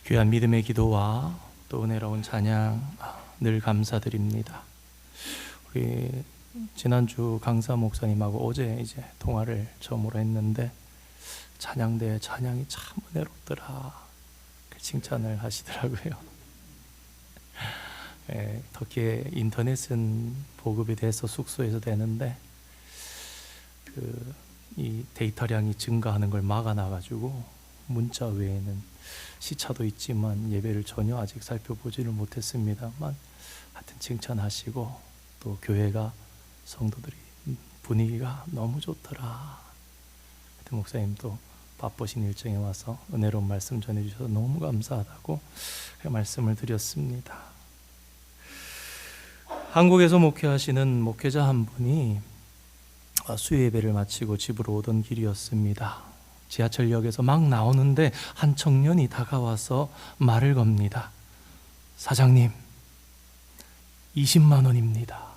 귀한 믿음의 기도와 또 은혜로운 찬양 늘 감사드립니다. 우리 지난주 강사 목사님하고 어제 이제 통화를 처음으로 했는데 찬양대의 찬양이 참 은혜롭더라 칭찬을 하시더라고요. 특히 인터넷은 보급이 돼서 숙소에서 되는데 이 데이터량이 증가하는 걸 막아놔가지고 문자 외에는 시차도 있지만 예배를 전혀 아직 살펴보지를 못했습니다만 하여튼 칭찬하시고 또 교회가 성도들이 분위기가 너무 좋더라. 하여튼 목사님도 바쁘신 일정에 와서 은혜로운 말씀 전해주셔서 너무 감사하다고 말씀을 드렸습니다. 한국에서 목회하시는 목회자 한 분이 수요 예배를 마치고 집으로 오던 길이었습니다. 지하철역에서 막 나오는데 한 청년이 다가와서 말을 겁니다. 사장님, 20만 원입니다.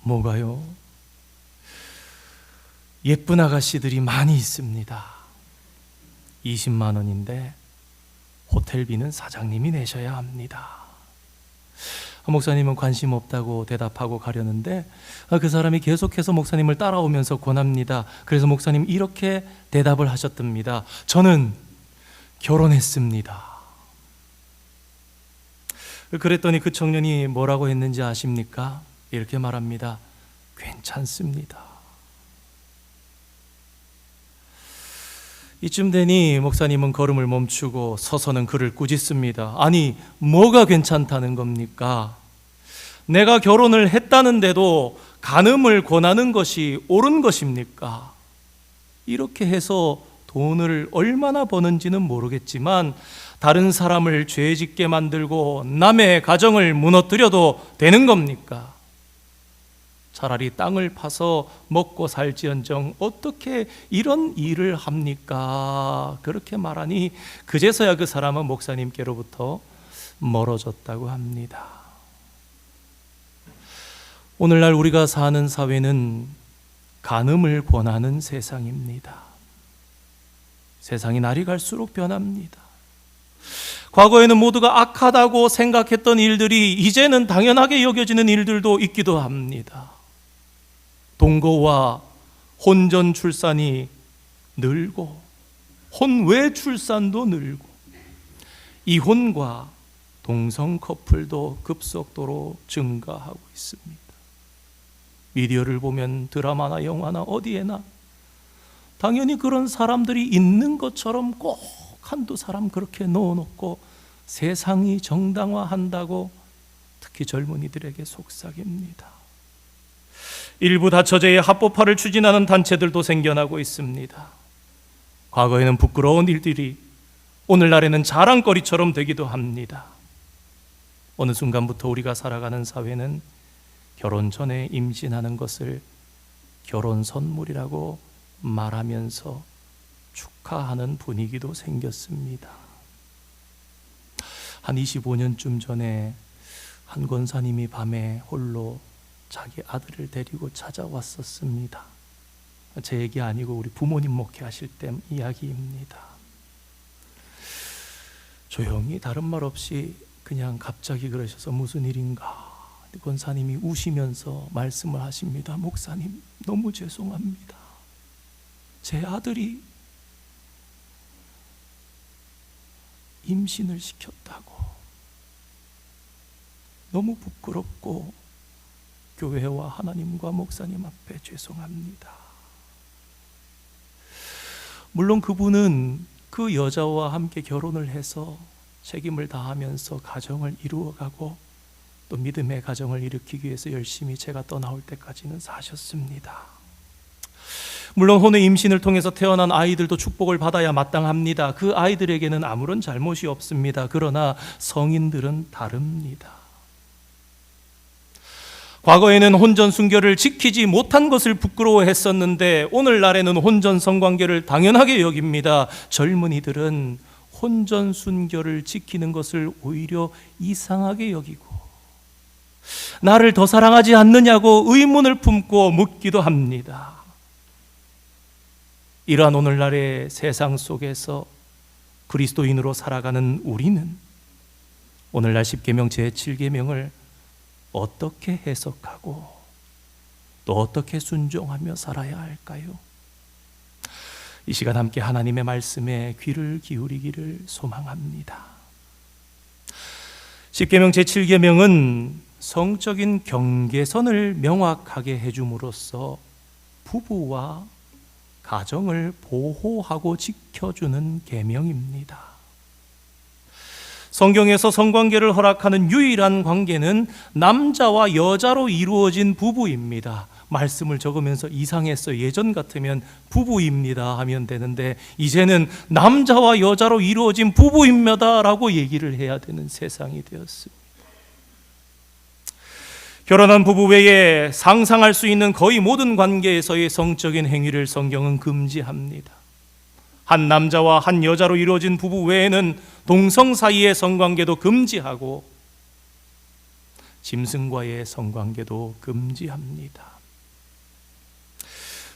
뭐가요? 예쁜 아가씨들이 많이 있습니다. 20만 원인데 호텔비는 사장님이 내셔야 합니다. 목사님은 관심 없다고 대답하고 가려는데 그 사람이 계속해서 목사님을 따라오면서 권합니다. 그래서 목사님 이렇게 대답을 하셨답니다. 저는 결혼했습니다. 그랬더니 그 청년이 뭐라고 했는지 아십니까? 이렇게 말합니다. 괜찮습니다. 이쯤 되니 목사님은 걸음을 멈추고 서서는 그를 꾸짖습니다. 아니, 뭐가 괜찮다는 겁니까? 내가 결혼을 했다는데도 간음을 권하는 것이 옳은 것입니까? 이렇게 해서 돈을 얼마나 버는지는 모르겠지만 다른 사람을 죄짓게 만들고 남의 가정을 무너뜨려도 되는 겁니까? 차라리 땅을 파서 먹고 살지언정 어떻게 이런 일을 합니까? 그렇게 말하니 그제서야 그 사람은 목사님께로부터 멀어졌다고 합니다. 오늘날 우리가 사는 사회는 간음을 권하는 세상입니다. 세상이 날이 갈수록 변합니다. 과거에는 모두가 악하다고 생각했던 일들이 이제는 당연하게 여겨지는 일들도 있기도 합니다. 동거와 혼전 출산이 늘고 혼외 출산도 늘고 이혼과 동성 커플도 급속도로 증가하고 있습니다. 미디어를 보면 드라마나 영화나 어디에나 당연히 그런 사람들이 있는 것처럼 꼭 한두 사람 그렇게 넣어놓고 세상이 정당화한다고 특히 젊은이들에게 속삭입니다. 일부 다처제의 합법화를 추진하는 단체들도 생겨나고 있습니다. 과거에는 부끄러운 일들이 오늘날에는 자랑거리처럼 되기도 합니다. 어느 순간부터 우리가 살아가는 사회는 결혼 전에 임신하는 것을 결혼 선물이라고 말하면서 축하하는 분위기도 생겼습니다. 한 25년쯤 전에 한 권사님이 밤에 홀로 자기 아들을 데리고 찾아왔었습니다. 제 얘기 아니고 우리 부모님 목회하실 때 이야기입니다. 조용히 다른 말 없이 그냥 갑자기 그러셔서 무슨 일인가? 권사님이 우시면서 말씀을 하십니다. 목사님, 너무 죄송합니다. 제 아들이 임신을 시켰다고. 너무 부끄럽고 교회와 하나님과 목사님 앞에 죄송합니다. 물론 그분은 그 여자와 함께 결혼을 해서 책임을 다하면서 가정을 이루어가고 또 믿음의 가정을 일으키기 위해서 열심히 제가 떠나올 때까지는 사셨습니다. 물론 혼의 임신을 통해서 태어난 아이들도 축복을 받아야 마땅합니다. 그 아이들에게는 아무런 잘못이 없습니다. 그러나 성인들은 다릅니다. 과거에는 혼전 순결을 지키지 못한 것을 부끄러워했었는데 오늘날에는 혼전 성관계를 당연하게 여깁니다. 젊은이들은 혼전 순결을 지키는 것을 오히려 이상하게 여기고 나를 더 사랑하지 않느냐고 의문을 품고 묻기도 합니다. 이러한 오늘날의 세상 속에서 그리스도인으로 살아가는 우리는 오늘날 10계명 제7계명을 어떻게 해석하고 또 어떻게 순종하며 살아야 할까요? 이 시간 함께 하나님의 말씀에 귀를 기울이기를 소망합니다. 10계명 제7계명은 성적인 경계선을 명확하게 해줌으로써 부부와 가정을 보호하고 지켜주는 계명입니다. 성경에서 성관계를 허락하는 유일한 관계는 남자와 여자로 이루어진 부부입니다. 말씀을 적으면서 이상했어요. 예전 같으면 부부입니다 하면 되는데 이제는 남자와 여자로 이루어진 부부입니다 라고 얘기를 해야 되는 세상이 되었습니다. 결혼한 부부 외에 상상할 수 있는 거의 모든 관계에서의 성적인 행위를 성경은 금지합니다. 한 남자와 한 여자로 이루어진 부부 외에는 동성 사이의 성관계도 금지하고 짐승과의 성관계도 금지합니다.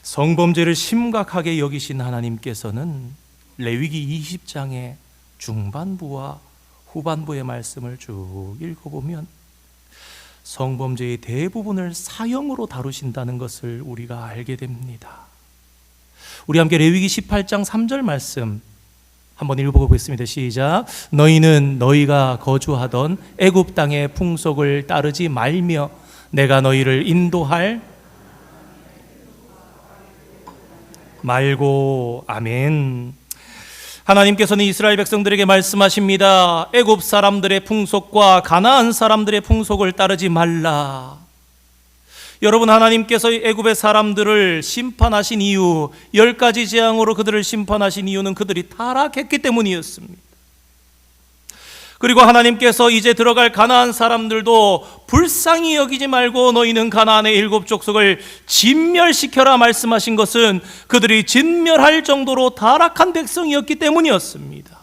성범죄를 심각하게 여기신 하나님께서는 레위기 20장의 중반부와 후반부의 말씀을 쭉 읽어보면 성범죄의 대부분을 사형으로 다루신다는 것을 우리가 알게 됩니다. 우리 함께 레위기 18장 3절 말씀 한번 읽어보겠습니다. 시작. 너희는 너희가 거주하던 애굽 땅의 풍속을 따르지 말며 내가 너희를 인도할 말고. 아멘. 하나님께서는 이스라엘 백성들에게 말씀하십니다. 애굽 사람들의 풍속과 가나안 사람들의 풍속을 따르지 말라. 여러분, 하나님께서 애굽의 사람들을 심판하신 이유, 10가지 재앙으로 그들을 심판하신 이유는 그들이 타락했기 때문이었습니다. 그리고 하나님께서 이제 들어갈 가나안 사람들도 불쌍히 여기지 말고 너희는 가나안의 7 족속을 진멸시켜라 말씀하신 것은 그들이 진멸할 정도로 타락한 백성이었기 때문이었습니다.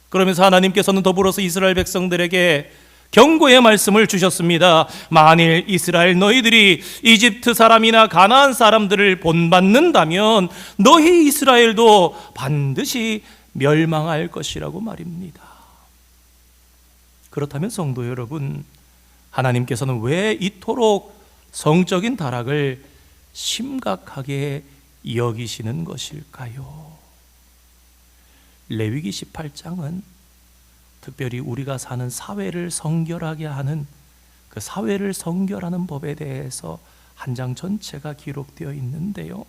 그러면서 하나님께서는 더불어서 이스라엘 백성들에게 경고의 말씀을 주셨습니다. 만일 이스라엘 너희들이 이집트 사람이나 가나안 사람들을 본받는다면 너희 이스라엘도 반드시 멸망할 것이라고 말입니다. 그렇다면 성도 여러분, 하나님께서는 왜 이토록 성적인 타락을 심각하게 여기시는 것일까요? 레위기 18장은 특별히 우리가 사는 사회를 성결하게 하는 그 사회를 성결하는 법에 대해서 한 장 전체가 기록되어 있는데요.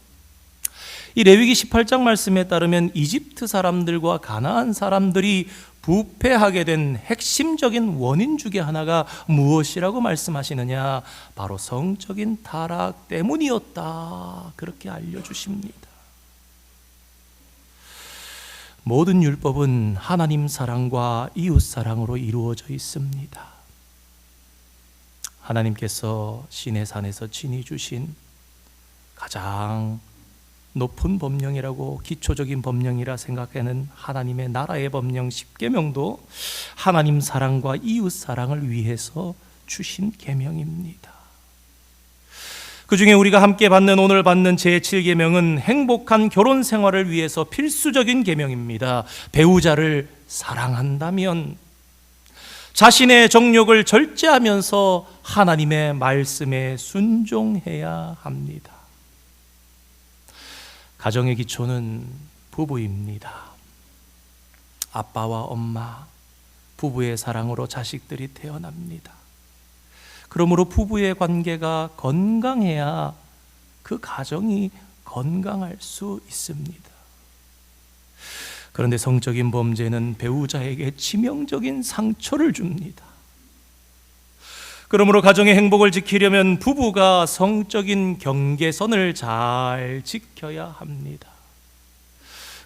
이 레위기 18장 말씀에 따르면 이집트 사람들과 가나안 사람들이 부패하게 된 핵심적인 원인 중에 하나가 무엇이라고 말씀하시느냐? 바로 성적인 타락 때문이었다. 그렇게 알려주십니다. 모든 율법은 하나님 사랑과 이웃 사랑으로 이루어져 있습니다. 하나님께서 시내산에서 친히 주신 가장 높은 법령이라고 기초적인 법령이라 생각하는 하나님의 나라의 법령 10계명도 하나님 사랑과 이웃 사랑을 위해서 주신 계명입니다. 그 중에 우리가 함께 오늘 받는 제7계명은 행복한 결혼 생활을 위해서 필수적인 계명입니다. 배우자를 사랑한다면 자신의 정욕을 절제하면서 하나님의 말씀에 순종해야 합니다. 가정의 기초는 부부입니다. 아빠와 엄마, 부부의 사랑으로 자식들이 태어납니다. 그러므로 부부의 관계가 건강해야 그 가정이 건강할 수 있습니다. 그런데 성적인 범죄는 배우자에게 치명적인 상처를 줍니다. 그러므로 가정의 행복을 지키려면 부부가 성적인 경계선을 잘 지켜야 합니다.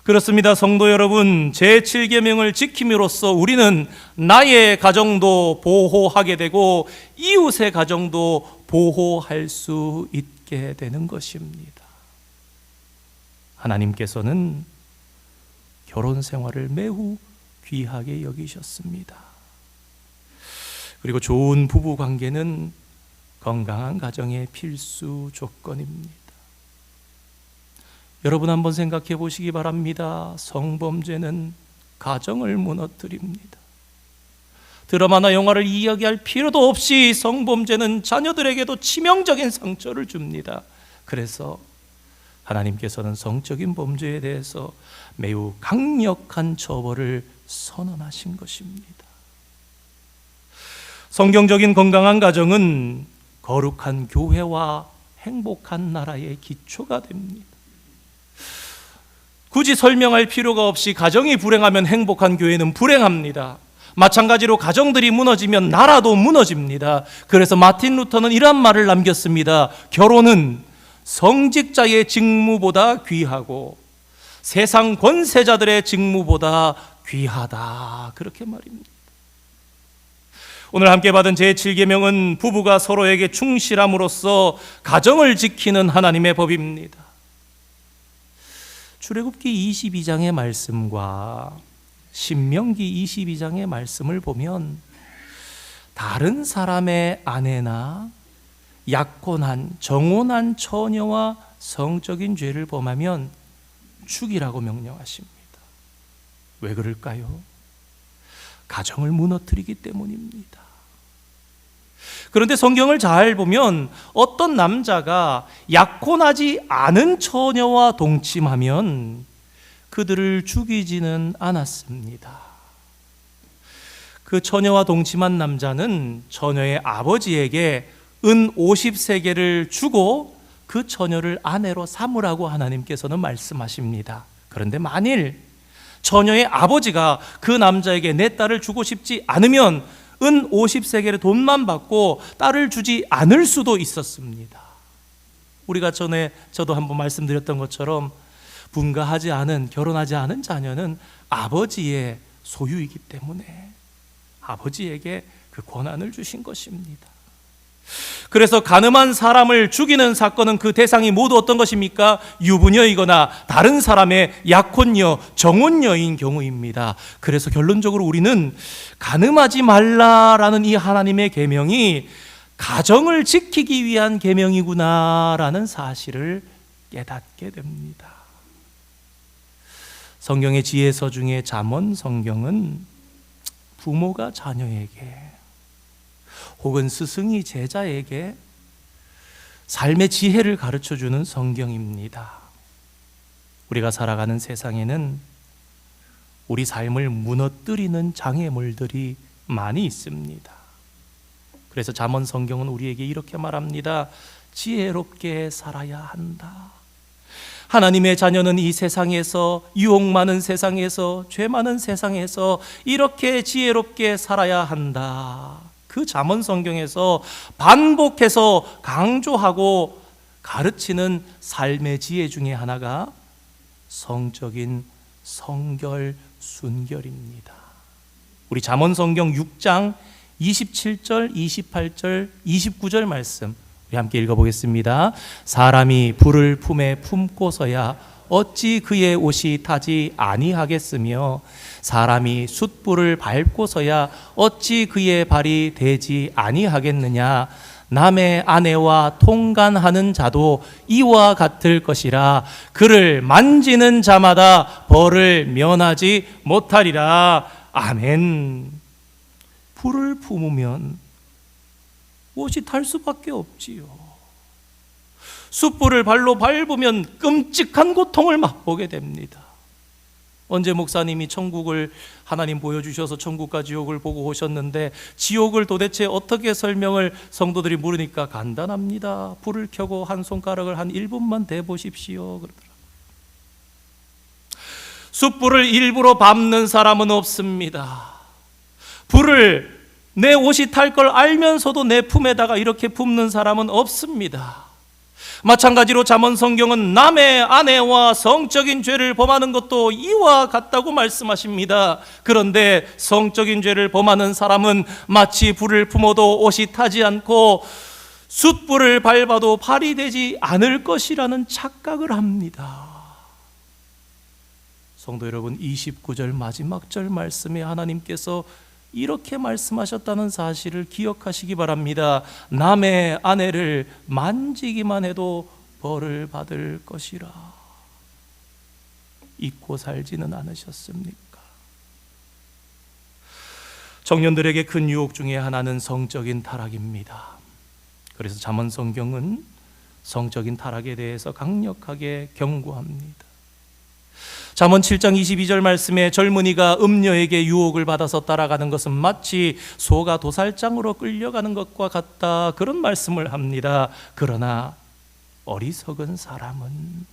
그렇습니다. 성도 여러분, 제7계명을 지킴으로써 우리는 나의 가정도 보호하게 되고 이웃의 가정도 보호할 수 있게 되는 것입니다. 하나님께서는 결혼 생활을 매우 귀하게 여기셨습니다. 그리고 좋은 부부 관계는 건강한 가정의 필수 조건입니다. 여러분 한번 생각해 보시기 바랍니다. 성범죄는 가정을 무너뜨립니다. 드라마나 영화를 이야기할 필요도 없이 성범죄는 자녀들에게도 치명적인 상처를 줍니다. 그래서 하나님께서는 성적인 범죄에 대해서 매우 강력한 처벌을 선언하신 것입니다. 성경적인 건강한 가정은 거룩한 교회와 행복한 나라의 기초가 됩니다. 굳이 설명할 필요가 없이 가정이 불행하면 행복한 교회는 불행합니다. 마찬가지로 가정들이 무너지면 나라도 무너집니다. 그래서 마틴 루터는 이런 말을 남겼습니다. 결혼은 성직자의 직무보다 귀하고 세상 권세자들의 직무보다 귀하다. 그렇게 말입니다. 오늘 함께 받은 제7계명은 부부가 서로에게 충실함으로써 가정을 지키는 하나님의 법입니다. 출애굽기 22장의 말씀과 신명기 22장의 말씀을 보면 다른 사람의 아내나 약혼한 정혼한 처녀와 성적인 죄를 범하면 죽이라고 명령하십니다. 왜 그럴까요? 가정을 무너뜨리기 때문입니다. 그런데 성경을 잘 보면 어떤 남자가 약혼하지 않은 처녀와 동침하면 그들을 죽이지는 않았습니다. 그 처녀와 동침한 남자는 처녀의 아버지에게 은 50세겔을 주고 그 처녀를 아내로 삼으라고 하나님께서는 말씀하십니다. 그런데 만일 처녀의 아버지가 그 남자에게 내 딸을 주고 싶지 않으면 은 50세겔의 돈만 받고 딸을 주지 않을 수도 있었습니다. 우리가 전에 저도 한번 말씀드렸던 것처럼 분가하지 않은, 결혼하지 않은 자녀는 아버지의 소유이기 때문에 아버지에게 그 권한을 주신 것입니다. 그래서 간음한 사람을 죽이는 사건은 그 대상이 모두 어떤 것입니까? 유부녀이거나 다른 사람의 약혼녀, 정혼녀인 경우입니다. 그래서 결론적으로 우리는 간음하지 말라라는 이 하나님의 계명이 가정을 지키기 위한 계명이구나라는 사실을 깨닫게 됩니다. 성경의 지혜서 중에 잠언 성경은 부모가 자녀에게 혹은 스승이 제자에게 삶의 지혜를 가르쳐주는 성경입니다. 우리가 살아가는 세상에는 우리 삶을 무너뜨리는 장애물들이 많이 있습니다. 그래서 잠언 성경은 우리에게 이렇게 말합니다. 지혜롭게 살아야 한다. 하나님의 자녀는 이 세상에서, 유혹 많은 세상에서, 죄 많은 세상에서 이렇게 지혜롭게 살아야 한다. 그 잠언 성경에서 반복해서 강조하고 가르치는 삶의 지혜 중에 하나가 성적인 성결, 순결입니다. 우리 잠언 성경 6장 27절, 28절, 29절 말씀 우리 함께 읽어보겠습니다. 사람이 불을 품에 품고서야 어찌 그의 옷이 타지 아니하겠으며 사람이 숯불을 밟고서야 어찌 그의 발이 되지 아니하겠느냐. 남의 아내와 통간하는 자도 이와 같을 것이라. 그를 만지는 자마다 벌을 면하지 못하리라. 아멘. 불을 품으면 옷이 탈 수밖에 없지요. 숯불을 발로 밟으면 끔찍한 고통을 맛보게 됩니다. 언제 목사님이 천국을 하나님 보여주셔서 천국과 지옥을 보고 오셨는데 지옥을 도대체 어떻게 설명을 성도들이 물으니까 간단합니다. 불을 켜고 한 손가락을 한 1분만 대보십시오 그러더라고요. 숯불을 일부러 밟는 사람은 없습니다. 불을 내 옷이 탈 걸 알면서도 내 품에다가 이렇게 붓는 사람은 없습니다. 마찬가지로 잠언 성경은 남의 아내와 성적인 죄를 범하는 것도 이와 같다고 말씀하십니다. 그런데 성적인 죄를 범하는 사람은 마치 불을 품어도 옷이 타지 않고 숯불을 밟아도 발이 되지 않을 것이라는 착각을 합니다. 성도 여러분, 29절 마지막 절 말씀에 하나님께서 이렇게 말씀하셨다는 사실을 기억하시기 바랍니다. 남의 아내를 만지기만 해도 벌을 받을 것이라. 잊고 살지는 않으셨습니까? 청년들에게 큰 유혹 중에 하나는 성적인 타락입니다. 그래서 잠언 성경은 성적인 타락에 대해서 강력하게 경고합니다. 잠언 7장 22절 말씀에 젊은이가 음녀에게 유혹을 받아서 따라가는 것은 마치 소가 도살장으로 끌려가는 것과 같다, 그런 말씀을 합니다. 그러나 어리석은 사람은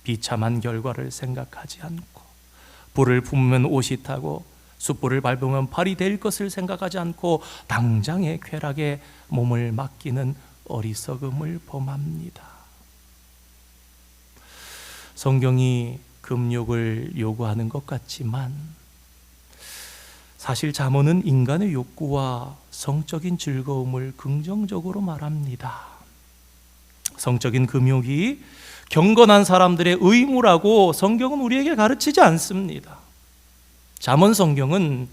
비참한 결과를 생각하지 않고, 불을 품으면 옷이 타고 숯불을 밟으면 팔이 될 것을 생각하지 않고 당장의 쾌락에 몸을 맡기는 어리석음을 범합니다. 성경이 금욕을 요구하는 것 같지만 사실 잠언은 인간의 욕구와 성적인 즐거움을 긍정적으로 말합니다. 성적인 금욕이 경건한 사람들의 의무라고 성경은 우리에게 가르치지 않습니다. 잠언 성경은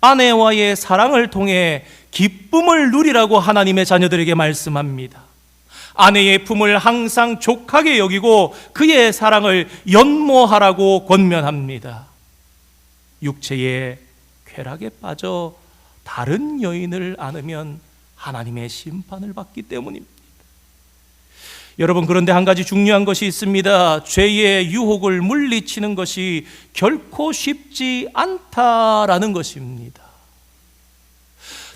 아내와의 사랑을 통해 기쁨을 누리라고 하나님의 자녀들에게 말씀합니다. 아내의 품을 항상 족하게 여기고 그의 사랑을 연모하라고 권면합니다. 육체의 쾌락에 빠져 다른 여인을 안으면 하나님의 심판을 받기 때문입니다. 여러분, 그런데 한 가지 중요한 것이 있습니다. 죄의 유혹을 물리치는 것이 결코 쉽지 않다라는 것입니다.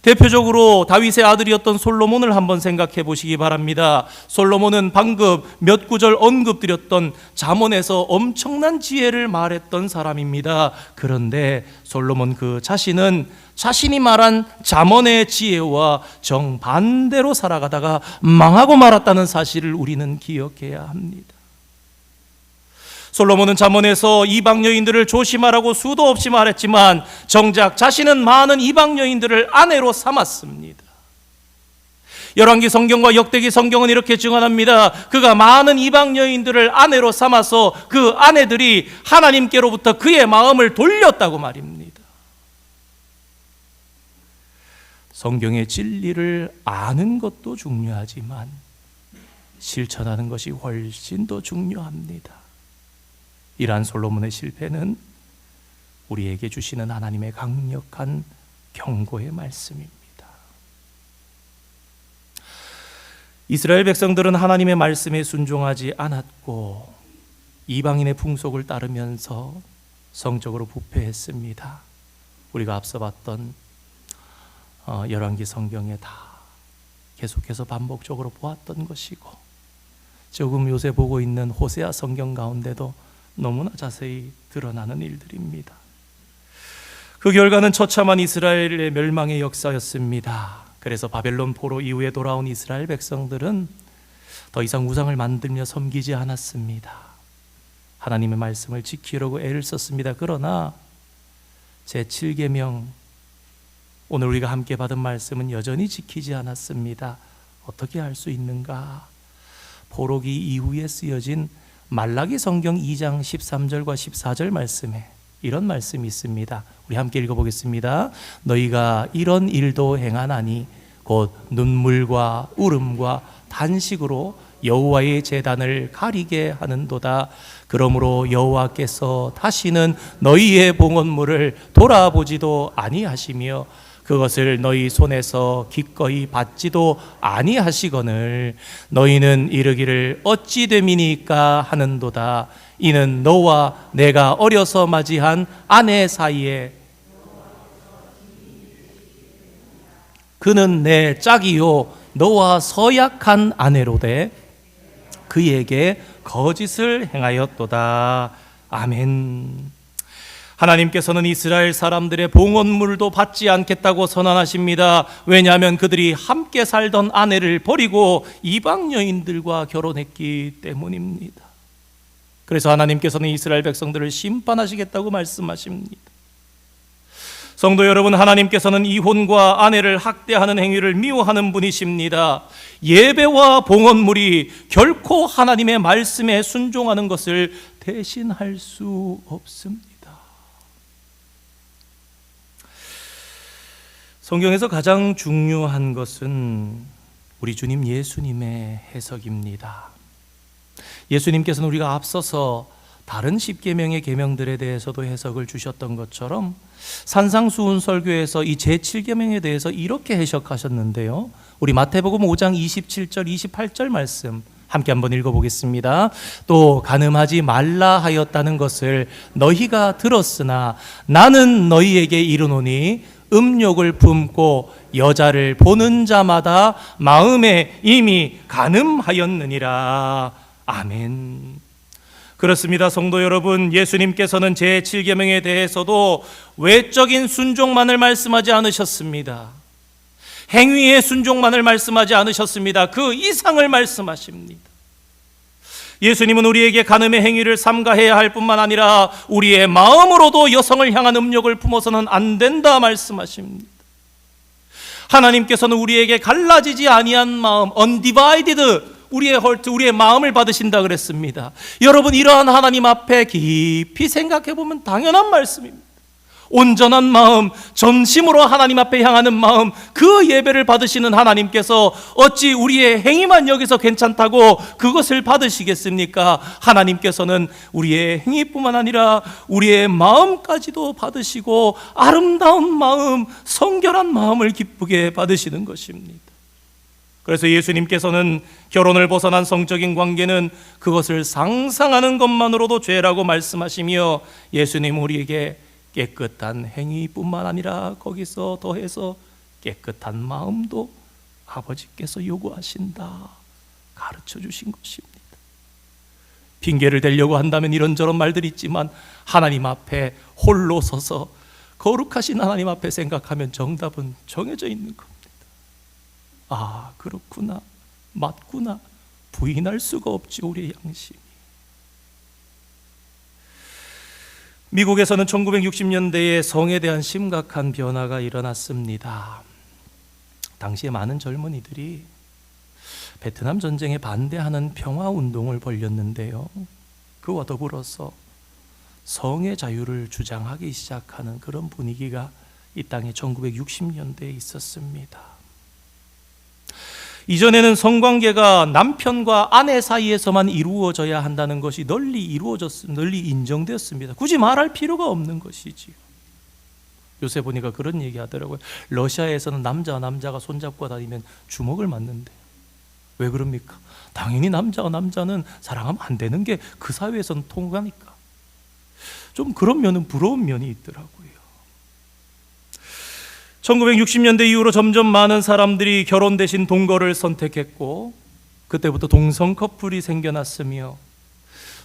대표적으로 다윗의 아들이었던 솔로몬을 한번 생각해 보시기 바랍니다. 솔로몬은 방금 몇 구절 언급드렸던 잠언에서 엄청난 지혜를 말했던 사람입니다. 그런데 솔로몬 그 자신은 자신이 말한 잠언의 지혜와 정반대로 살아가다가 망하고 말았다는 사실을 우리는 기억해야 합니다. 솔로몬은 잠언에서 이방 여인들을 조심하라고 수도 없이 말했지만 정작 자신은 많은 이방 여인들을 아내로 삼았습니다. 열왕기 성경과 역대기 성경은 이렇게 증언합니다. 그가 많은 이방 여인들을 아내로 삼아서 그 아내들이 하나님께로부터 그의 마음을 돌렸다고 말입니다. 성경의 진리를 아는 것도 중요하지만 실천하는 것이 훨씬 더 중요합니다. 이러한 솔로몬의 실패는 우리에게 주시는 하나님의 강력한 경고의 말씀입니다. 이스라엘 백성들은 하나님의 말씀에 순종하지 않았고 이방인의 풍속을 따르면서 성적으로 부패했습니다. 우리가 앞서 봤던 열왕기 성경에 다 계속해서 반복적으로 보았던 것이고, 조금 요새 보고 있는 호세아 성경 가운데도 너무나 자세히 드러나는 일들입니다. 그 결과는 처참한 이스라엘의 멸망의 역사였습니다. 그래서 바벨론 포로 이후에 돌아온 이스라엘 백성들은 더 이상 우상을 만들며 섬기지 않았습니다. 하나님의 말씀을 지키려고 애를 썼습니다. 그러나 제7계명, 오늘 우리가 함께 받은 말씀은 여전히 지키지 않았습니다. 어떻게 할 수 있는가? 포로기 이후에 쓰여진 말라기 성경 2장 13절과 14절 말씀에 이런 말씀이 있습니다. 우리 함께 읽어보겠습니다. 너희가 이런 일도 행하나니 곧 눈물과 울음과 단식으로 여호와의 제단을 가리게 하는도다. 그러므로 여호와께서 다시는 너희의 봉헌물을 돌아보지도 아니하시며 그것을 너희 손에서 기꺼이 받지도 아니하시거늘 너희는 이르기를 어찌 됨이니까 하는도다. 이는 너와 내가 어려서 맞이한 아내 사이에 그는 내 짝이요 너와 서약한 아내로되 그에게 거짓을 행하였도다. 아멘. 하나님께서는 이스라엘 사람들의 봉헌물도 받지 않겠다고 선언하십니다. 왜냐하면 그들이 함께 살던 아내를 버리고 이방 여인들과 결혼했기 때문입니다. 그래서 하나님께서는 이스라엘 백성들을 심판하시겠다고 말씀하십니다. 성도 여러분, 하나님께서는 이혼과 아내를 학대하는 행위를 미워하는 분이십니다. 예배와 봉헌물이 결코 하나님의 말씀에 순종하는 것을 대신할 수 없습니다. 성경에서 가장 중요한 것은 우리 주님 예수님의 해석입니다. 예수님께서는 우리가 앞서서 다른 10계명의 계명들에 대해서도 해석을 주셨던 것처럼 산상수훈설교에서 이 제7계명에 대해서 이렇게 해석하셨는데요. 우리 마태복음 5장 27절 28절 말씀 함께 한번 읽어보겠습니다. 또 간음하지 말라 하였다는 것을 너희가 들었으나 나는 너희에게 이르노니 음욕을 품고 여자를 보는 자마다 마음에 이미 간음하였느니라. 아멘. 그렇습니다. 성도 여러분, 예수님께서는 제7계명에 대해서도 외적인 순종만을 말씀하지 않으셨습니다. 행위의 순종만을 말씀하지 않으셨습니다. 그 이상을 말씀하십니다. 예수님은 우리에게 간음의 행위를 삼가해야 할 뿐만 아니라 우리의 마음으로도 여성을 향한 음욕을 품어서는 안 된다 말씀하십니다. 하나님께서는 우리에게 갈라지지 아니한 마음, undivided, 우리의 헐트, 우리의 마음을 받으신다 그랬습니다. 여러분, 이러한 하나님 앞에 깊이 생각해 보면 당연한 말씀입니다. 온전한 마음, 전심으로 하나님 앞에 향하는 마음, 그 예배를 받으시는 하나님께서 어찌 우리의 행위만 여기서 괜찮다고 그것을 받으시겠습니까? 하나님께서는 우리의 행위뿐만 아니라 우리의 마음까지도 받으시고 아름다운 마음, 성결한 마음을 기쁘게 받으시는 것입니다. 그래서 예수님께서는 결혼을 벗어난 성적인 관계는 그것을 상상하는 것만으로도 죄라고 말씀하시며, 예수님 우리에게 깨끗한 행위뿐만 아니라 거기서 더해서 깨끗한 마음도 아버지께서 요구하신다 가르쳐 주신 것입니다. 핑계를 대려고 한다면 이런저런 말들이 있지만 하나님 앞에 홀로 서서 거룩하신 하나님 앞에 생각하면 정답은 정해져 있는 겁니다. 아, 그렇구나, 맞구나, 부인할 수가 없지 우리의 양심이. 미국에서는 1960년대에 성에 대한 심각한 변화가 일어났습니다. 당시에 많은 젊은이들이 베트남 전쟁에 반대하는 평화운동을 벌였는데요, 그와 더불어서 성의 자유를 주장하기 시작하는 그런 분위기가 이 땅에 1960년대에 있었습니다. 이전에는 성관계가 남편과 아내 사이에서만 이루어져야 한다는 것이 널리 인정되었습니다. 굳이 말할 필요가 없는 것이지요. 요새 보니까 그런 얘기 하더라고요. 러시아에서는 남자와 남자가 손잡고 다니면 주먹을 맞는데 왜 그럽니까? 당연히 남자와 남자는 사랑하면 안 되는 게 그 사회에서는 통하니까. 좀 그런 면은 부러운 면이 있더라고요. 1960년대 이후로 점점 많은 사람들이 결혼 대신 동거를 선택했고, 그때부터 동성 커플이 생겨났으며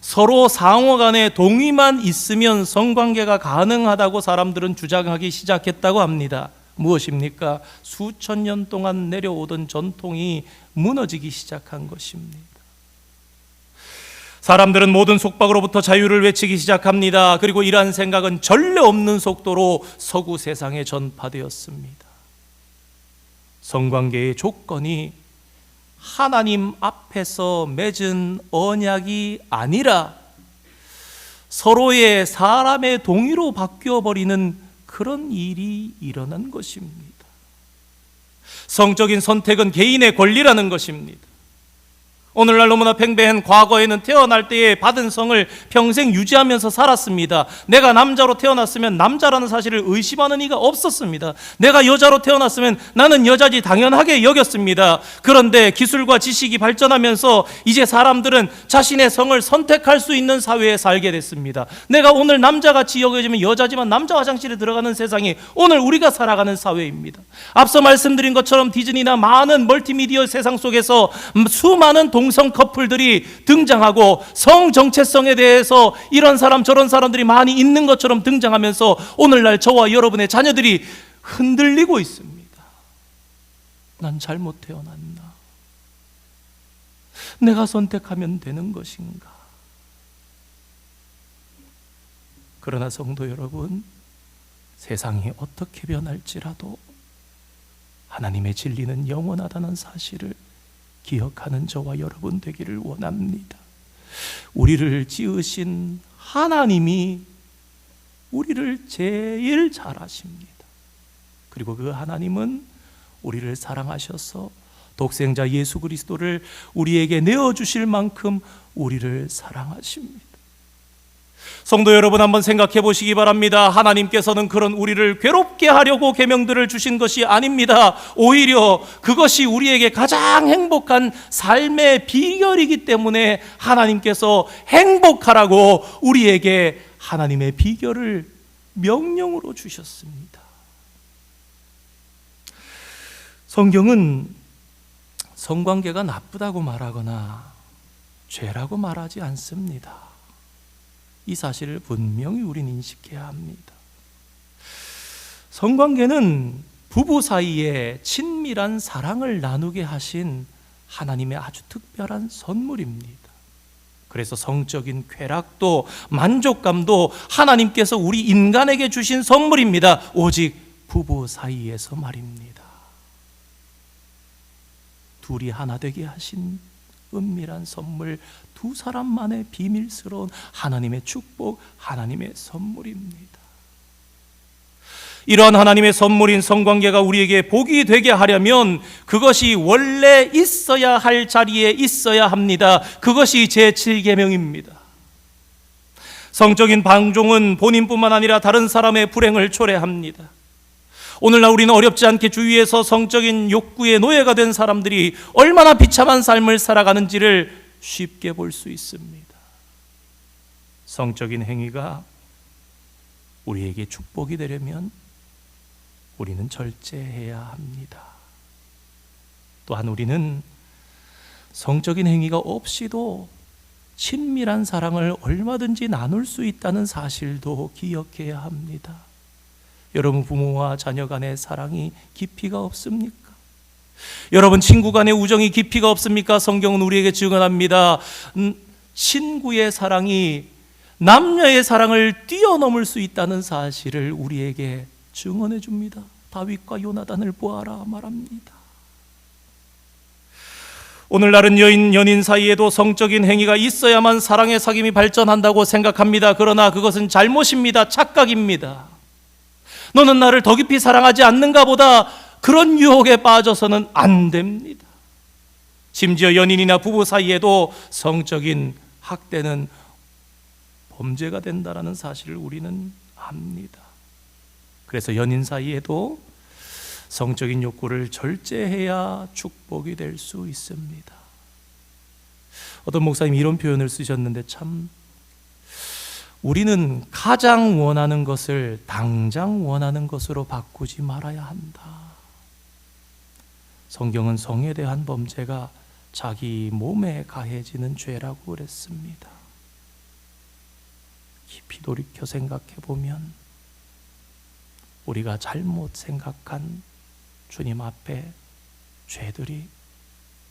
서로 상호 간의 동의만 있으면 성관계가 가능하다고 사람들은 주장하기 시작했다고 합니다. 무엇입니까? 수천 년 동안 내려오던 전통이 무너지기 시작한 것입니다. 사람들은 모든 속박으로부터 자유를 외치기 시작합니다. 그리고 이러한 생각은 전례 없는 속도로 서구 세상에 전파되었습니다. 성관계의 조건이 하나님 앞에서 맺은 언약이 아니라 서로의 사람의 동의로 바뀌어버리는 그런 일이 일어난 것입니다. 성적인 선택은 개인의 권리라는 것입니다. 오늘날 너무나 팽배한 과거에는 태어날 때에 받은 성을 평생 유지하면서 살았습니다. 내가 남자로 태어났으면 남자라는 사실을 의심하는 이가 없었습니다. 내가 여자로 태어났으면 나는 여자지 당연하게 여겼습니다. 그런데 기술과 지식이 발전하면서 이제 사람들은 자신의 성을 선택할 수 있는 사회에 살게 됐습니다. 내가 오늘 남자같이 여겨지면 여자지만 남자 화장실에 들어가는 세상이 오늘 우리가 살아가는 사회입니다. 앞서 말씀드린 것처럼 디즈니나 많은 멀티미디어 세상 속에서 수많은 동성 커플들이 등장하고 성 정체성에 대해서 이런 사람 저런 사람들이 많이 있는 것처럼 등장하면서 오늘날 저와 여러분의 자녀들이 흔들리고 있습니다. 난 잘못 태어났나? 내가 선택하면 되는 것인가? 그러나 성도 여러분, 세상이 어떻게 변할지라도 하나님의 진리는 영원하다는 사실을 기억하는 저와 여러분 되기를 원합니다. 우리를 지으신 하나님이 우리를 제일 잘 아십니다. 그리고 그 하나님은 우리를 사랑하셔서 독생자 예수 그리스도를 우리에게 내어주실 만큼 우리를 사랑하십니다. 성도 여러분, 한번 생각해 보시기 바랍니다. 하나님께서는 그런 우리를 괴롭게 하려고 계명들을 주신 것이 아닙니다. 오히려 그것이 우리에게 가장 행복한 삶의 비결이기 때문에 하나님께서 행복하라고 우리에게 하나님의 비결을 명령으로 주셨습니다. 성경은 성관계가 나쁘다고 말하거나 죄라고 말하지 않습니다. 이 사실을 분명히 우리는 인식해야 합니다. 성관계는 부부 사이에 친밀한 사랑을 나누게 하신 하나님의 아주 특별한 선물입니다. 그래서 성적인 쾌락도 만족감도 하나님께서 우리 인간에게 주신 선물입니다. 오직 부부 사이에서 말입니다. 둘이 하나 되게 하신 은밀한 선물, 두 사람만의 비밀스러운 하나님의 축복, 하나님의 선물입니다. 이러한 하나님의 선물인 성관계가 우리에게 복이 되게 하려면 그것이 원래 있어야 할 자리에 있어야 합니다. 그것이 제7계명입니다. 성적인 방종은 본인뿐만 아니라 다른 사람의 불행을 초래합니다. 오늘날 우리는 어렵지 않게 주위에서 성적인 욕구의 노예가 된 사람들이 얼마나 비참한 삶을 살아가는지를 쉽게 볼 수 있습니다. 성적인 행위가 우리에게 축복이 되려면 우리는 절제해야 합니다. 또한 우리는 성적인 행위가 없이도 친밀한 사랑을 얼마든지 나눌 수 있다는 사실도 기억해야 합니다. 여러분, 부모와 자녀 간의 사랑이 깊이가 없습니까? 여러분, 친구 간의 우정이 깊이가 없습니까? 성경은 우리에게 증언합니다. 친구의 사랑이 남녀의 사랑을 뛰어넘을 수 있다는 사실을 우리에게 증언해 줍니다. 다윗과 요나단을 보아라 말합니다. 오늘날은 연인 사이에도 성적인 행위가 있어야만 사랑의 사귐이 발전한다고 생각합니다. 그러나 그것은 잘못입니다. 착각입니다. 너는 나를 더 깊이 사랑하지 않는가 보다, 그런 유혹에 빠져서는 안 됩니다. 심지어 연인이나 부부 사이에도 성적인 학대는 범죄가 된다는 사실을 우리는 압니다. 그래서 연인 사이에도 성적인 욕구를 절제해야 축복이 될 수 있습니다. 어떤 목사님이 이런 표현을 쓰셨는데 참, 우리는 가장 원하는 것을 당장 원하는 것으로 바꾸지 말아야 한다. 성경은 성에 대한 범죄가 자기 몸에 가해지는 죄라고 그랬습니다. 깊이 돌이켜 생각해 보면 우리가 잘못 생각한 주님 앞에 죄들이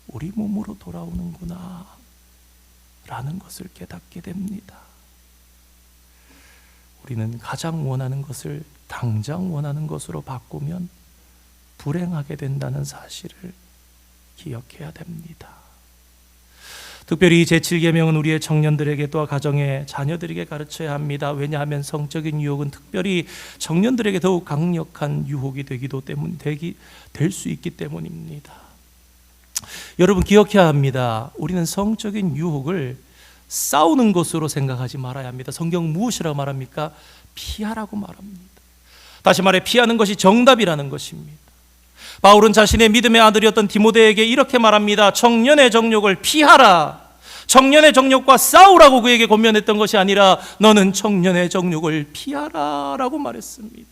우리 몸으로 돌아오는구나 라는 것을 깨닫게 됩니다. 우리는 가장 원하는 것을 당장 원하는 것으로 바꾸면 불행하게 된다는 사실을 기억해야 됩니다. 특별히 제7계명은 우리의 청년들에게 또 가정의 자녀들에게 가르쳐야 합니다. 왜냐하면 성적인 유혹은 특별히 청년들에게 더욱 강력한 유혹이 될 수 있기 때문입니다. 여러분, 기억해야 합니다. 우리는 성적인 유혹을 싸우는 것으로 생각하지 말아야 합니다. 성경 무엇이라고 말합니까? 피하라고 말합니다. 다시 말해, 피하는 것이 정답이라는 것입니다. 바울은 자신의 믿음의 아들이었던 디모데에게 이렇게 말합니다. 청년의 정욕을 피하라. 청년의 정욕과 싸우라고 그에게 권면했던 것이 아니라 너는 청년의 정욕을 피하라 라고 말했습니다.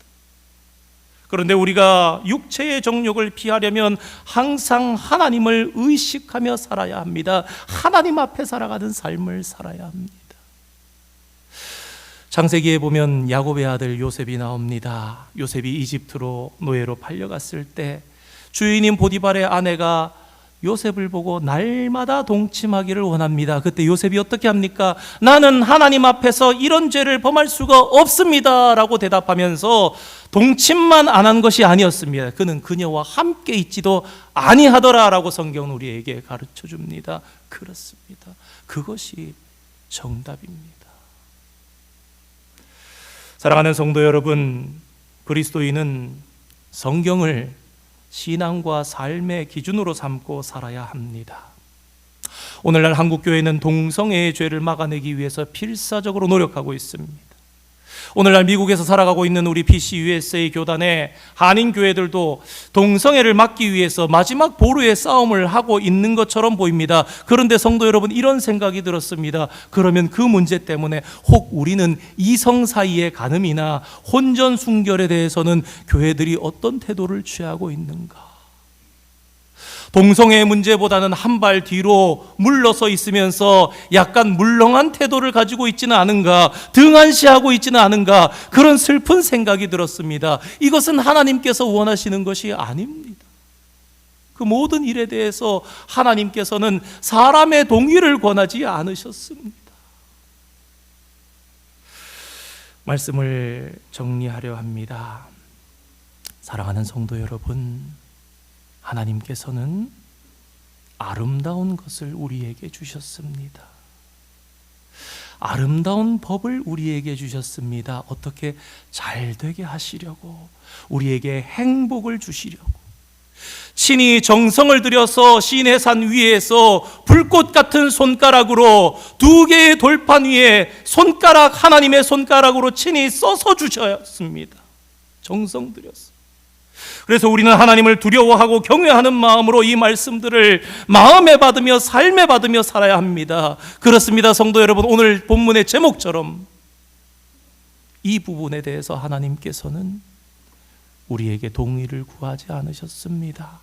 그런데 우리가 육체의 정욕을 피하려면 항상 하나님을 의식하며 살아야 합니다. 하나님 앞에 살아가는 삶을 살아야 합니다. 창세기에 보면 야곱의 아들 요셉이 나옵니다. 요셉이 이집트로 노예로 팔려갔을 때 주인인 보디발의 아내가 요셉을 보고 날마다 동침하기를 원합니다. 그때 요셉이 어떻게 합니까? 나는 하나님 앞에서 이런 죄를 범할 수가 없습니다 라고 대답하면서 동침만 안 한 것이 아니었습니다. 그는 그녀와 함께 있지도 아니하더라 라고 성경은 우리에게 가르쳐 줍니다. 그렇습니다. 그것이 정답입니다. 사랑하는 성도 여러분, 그리스도인은 성경을 신앙과 삶의 기준으로 삼고 살아야 합니다. 오늘날 한국교회는 동성애의 죄를 막아내기 위해서 필사적으로 노력하고 있습니다. 오늘날 미국에서 살아가고 있는 우리 PCUSA 교단의 한인교회들도 동성애를 막기 위해서 마지막 보루의 싸움을 하고 있는 것처럼 보입니다. 그런데 성도 여러분, 이런 생각이 들었습니다. 그러면 그 문제 때문에 혹 우리는 이성 사이의 간음이나 혼전 순결에 대해서는 교회들이 어떤 태도를 취하고 있는가? 동성애 문제보다는 한 발 뒤로 물러서 있으면서 약간 물렁한 태도를 가지고 있지는 않은가, 등한시하고 있지는 않은가, 그런 슬픈 생각이 들었습니다. 이것은 하나님께서 원하시는 것이 아닙니다. 그 모든 일에 대해서 하나님께서는 사람의 동의를 권하지 않으셨습니다. 말씀을 정리하려 합니다. 사랑하는 성도 여러분, 하나님께서는 아름다운 것을 우리에게 주셨습니다. 아름다운 법을 우리에게 주셨습니다. 어떻게 잘 되게 하시려고, 우리에게 행복을 주시려고. 친히 정성을 들여서 시내산 위에서 불꽃 같은 손가락으로 2개의 돌판 위에 손가락, 하나님의 손가락으로 친히 써서 주셨습니다. 정성 들여서. 그래서 우리는 하나님을 두려워하고 경외하는 마음으로 이 말씀들을 마음에 받으며 삶에 받으며 살아야 합니다. 그렇습니다, 성도 여러분. 오늘 본문의 제목처럼 이 부분에 대해서 하나님께서는 우리에게 동의를 구하지 않으셨습니다.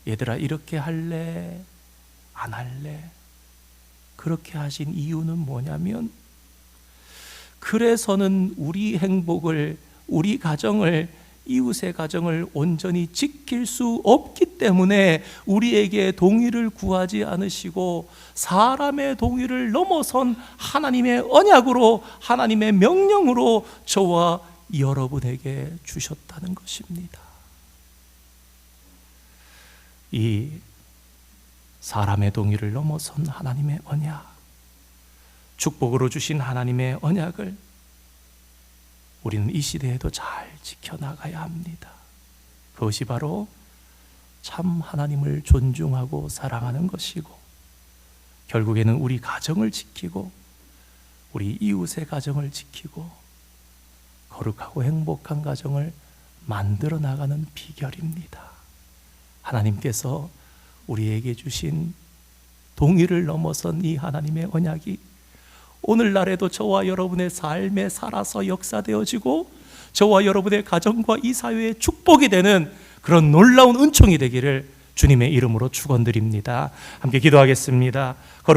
얘들아, 이렇게 할래? 안 할래? 그렇게 하신 이유는 뭐냐면, 그래서는 우리 행복을, 우리 가정을, 이웃의 가정을 온전히 지킬 수 없기 때문에 우리에게 동의를 구하지 않으시고 사람의 동의를 넘어선 하나님의 언약으로, 하나님의 명령으로 저와 여러분에게 주셨다는 것입니다. 이 사람의 동의를 넘어선 하나님의 언약, 축복으로 주신 하나님의 언약을 우리는 이 시대에도 잘 지켜나가야 합니다. 그것이 바로 참 하나님을 존중하고 사랑하는 것이고, 결국에는 우리 가정을 지키고 우리 이웃의 가정을 지키고 거룩하고 행복한 가정을 만들어 나가는 비결입니다. 하나님께서 우리에게 주신 동의를 넘어선 이 하나님의 언약이 오늘날에도 저와 여러분의 삶에 살아서 역사되어지고 저와 여러분의 가정과 이 사회의 축복이 되는 그런 놀라운 은총이 되기를 주님의 이름으로 축원드립니다. 함께 기도하겠습니다.